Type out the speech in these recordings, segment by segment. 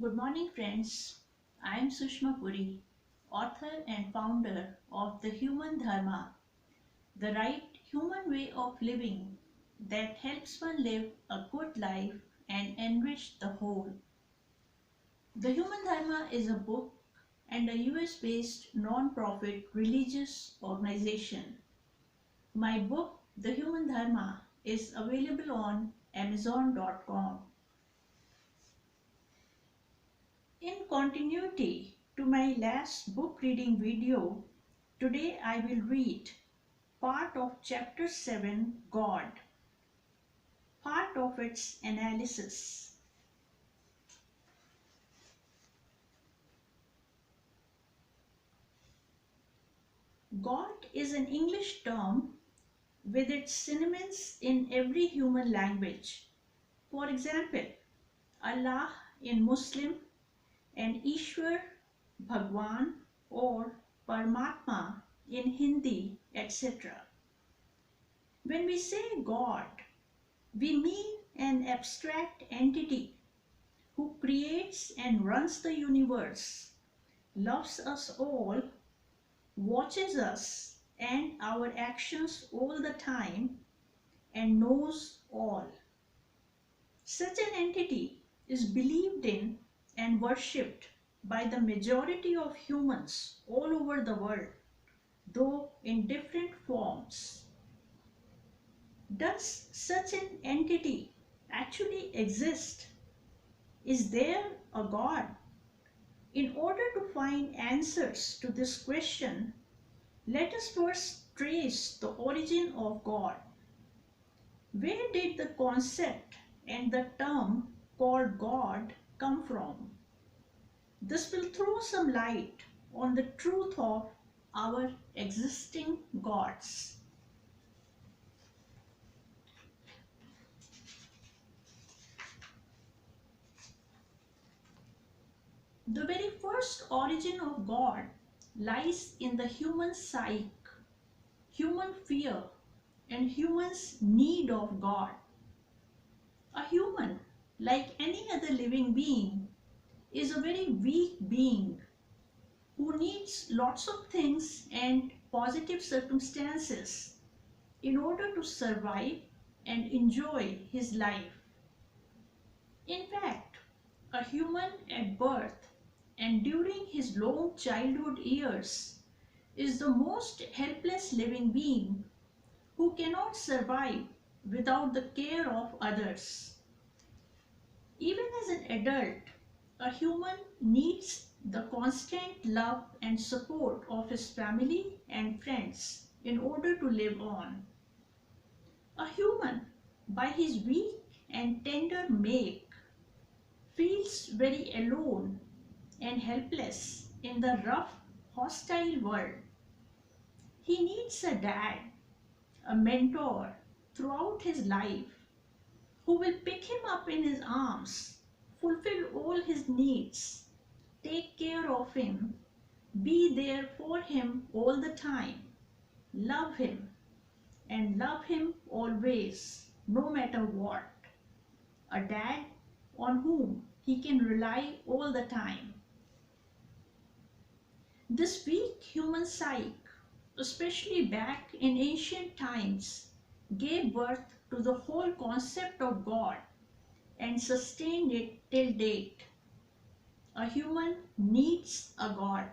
Good morning, friends. I am Sushma Puri, author and founder of the Human Dharma, the right human way of living that helps one live a good life and enrich the whole. The Human Dharma is a book and a US based non profit religious organization. My book, The Human Dharma, is available on Amazon.com. In continuity to my last book reading video, today I will read part of chapter 7, God, part of its analysis. God is an English term with its synonyms in every human language. For example, Allah in Muslim and Ishwar, Bhagwan or Parmatman in Hindi, etc. When we say God, we mean an abstract entity who creates and runs the universe, loves us all, watches us and our actions all the time, and knows all. Such an entity is believed in and worshipped by the majority of humans all over the world, though in different forms. Does such an entity actually exist? Is there a God? In order to find answers to this question, let us first trace the origin of God. Where did the concept and the term called God come from? This will throw some light on the truth of our existing gods. The very first origin of God lies in the human psyche, human fear, and human's need of God. A human, like any other living being, is a very weak being who needs lots of things and positive circumstances in order to survive and enjoy his life. In fact, a human at birth and during his long childhood years is the most helpless living being who cannot survive without the care of others. Even as an adult, a human needs the constant love and support of his family and friends in order to live on. A human, by his weak and tender make, feels very alone and helpless in the rough, hostile world. He needs a dad, a mentor throughout his life who will pick him up in his arms, fulfill all his needs, take care of him, be there for him all the time, love him, and love him always, no matter what. A dad on whom he can rely all the time. This weak human psyche, especially back in ancient times, gave birth to the whole concept of God and sustained it till date. A human needs a God.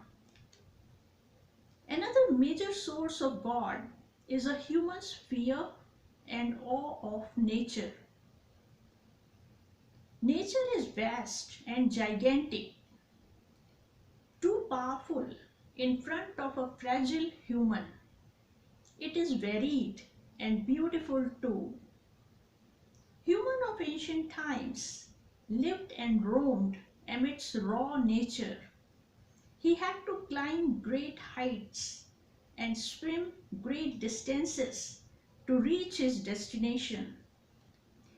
Another major source of God is a human's fear and awe of nature. Nature is vast and gigantic, too powerful in front of a fragile human. It is varied and beautiful too. Humans of ancient times lived and roamed amidst raw nature. He had to climb great heights and swim great distances to reach his destination.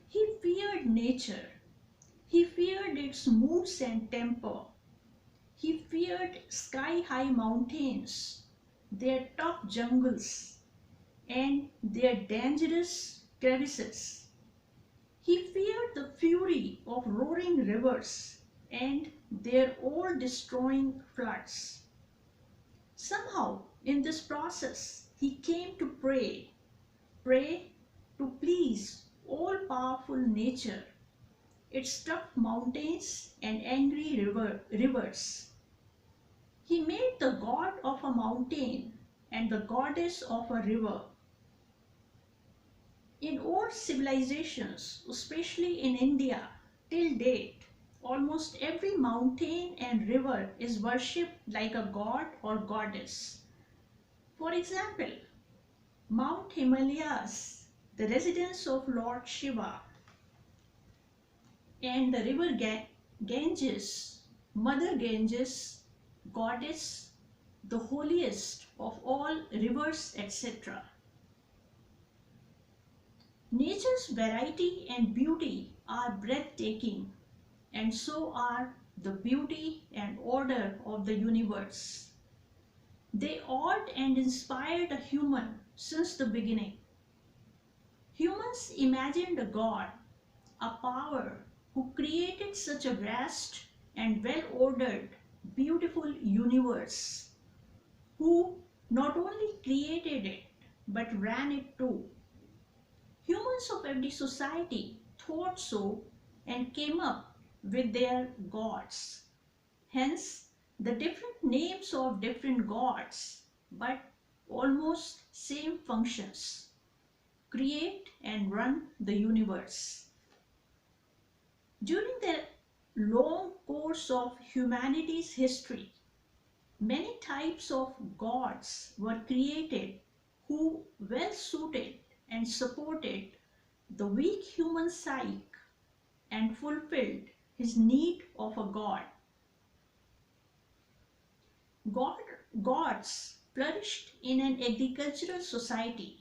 He feared nature. He feared its moods and temper. He feared sky-high mountains, their tough jungles, and their dangerous crevices. He feared the fury of roaring rivers and their all destroying floods. Somehow, in this process, he came to pray to please all powerful nature, its tough mountains and angry rivers. He made the god of a mountain and the goddess of a river. In old civilizations, especially in India, till date, almost every mountain and river is worshipped like a god or goddess. For example, Mount Himalayas, the residence of Lord Shiva, and the river Ganges, Mother Ganges, goddess, the holiest of all rivers, etc. Nature's variety and beauty are breathtaking, and so are the beauty and order of the universe. They awed and inspired a human since the beginning. Humans imagined a God, a power who created such a vast and well-ordered, beautiful universe, who not only created it but ran it too. Humans of every society thought so and came up with their gods. Hence, the different names of different gods, but almost same functions: create and run the universe. During the long course of humanity's history, many types of gods were created who well suited and supported the weak human psyche and fulfilled his need of a god. God. Gods flourished in an agricultural society.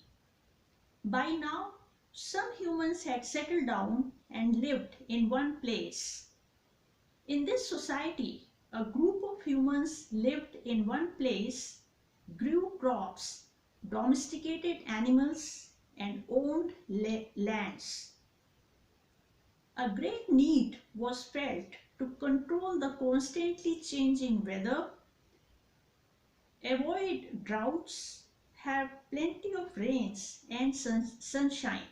By now, some humans had settled down and lived in one place. In this society, a group of humans lived in one place, grew crops, domesticated animals, and owned lands. A great need was felt to control the constantly changing weather, avoid droughts, have plenty of rains and sunshine.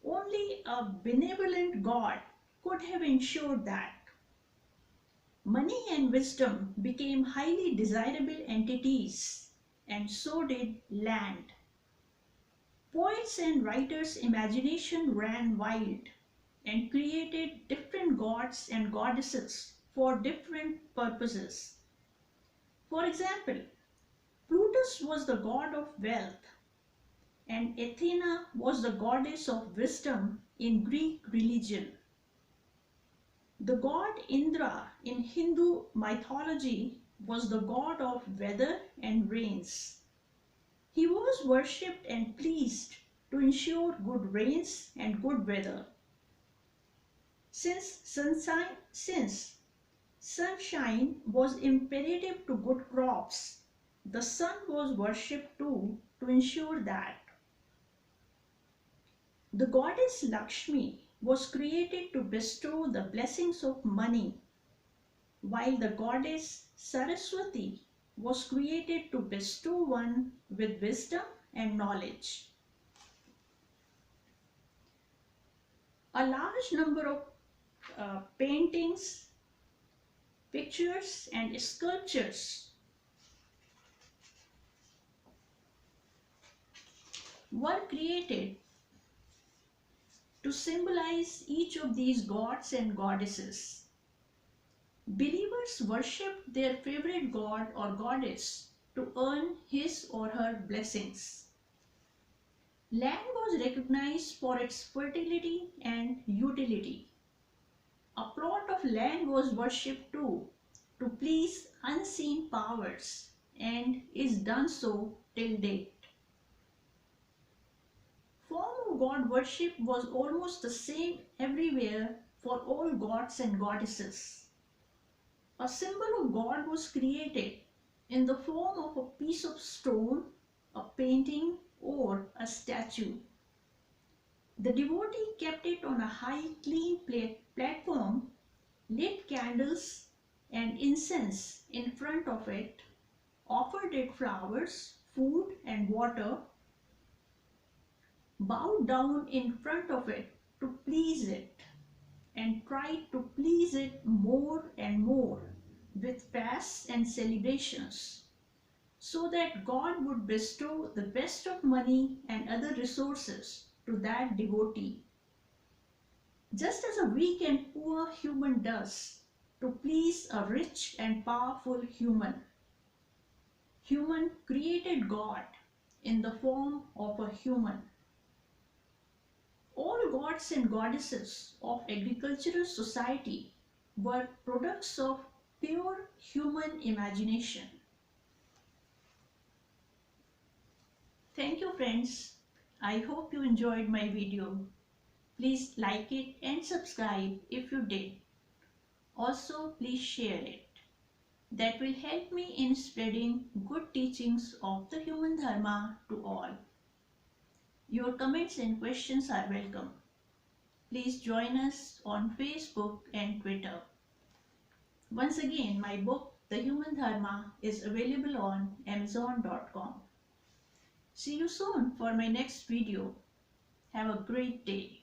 Only a benevolent God could have ensured that. Money and wisdom became highly desirable entities, and so did land. Poets and writers' imagination ran wild and created different gods and goddesses for different purposes. For example, Plutus was the god of wealth, and Athena was the goddess of wisdom in Greek religion. The god Indra in Hindu mythology was the god of weather and rains. He was worshipped and pleased to ensure good rains and good weather. Since sunshine was imperative to good crops, the sun was worshipped too to ensure that. The goddess Lakshmi was created to bestow the blessings of money, while the goddess Saraswati was created to bestow one with wisdom and knowledge. A large number of paintings, pictures, and sculptures were created to symbolize each of these gods and goddesses. Believers worshipped their favorite god or goddess to earn his or her blessings. Land was recognized for its fertility and utility. A plot of land was worshipped too, to please unseen powers, and is done so till date. Form of god worship was almost the same everywhere for all gods and goddesses. A symbol of God was created in the form of a piece of stone, a painting, or a statue. The devotee kept it on a high, clean platform, lit candles and incense in front of it, offered it flowers, food, and water, bowed down in front of it to please it, and tried to please it more and more with fasts and celebrations, so that God would bestow the best of money and other resources to that devotee, just as a weak and poor human does to please a rich and powerful human. Human created God in the form of a human. All gods and goddesses of agricultural society were products of pure human imagination. Thank you, friends. I hope you enjoyed my video. Please like it and subscribe if you did. Also, please share it. That will help me in spreading good teachings of the Human Dharma to all. Your comments and questions are welcome. Please join us on Facebook and Twitter. Once again, my book, The Human Dharma, is available on Amazon.com. See you soon for my next video. Have a great day.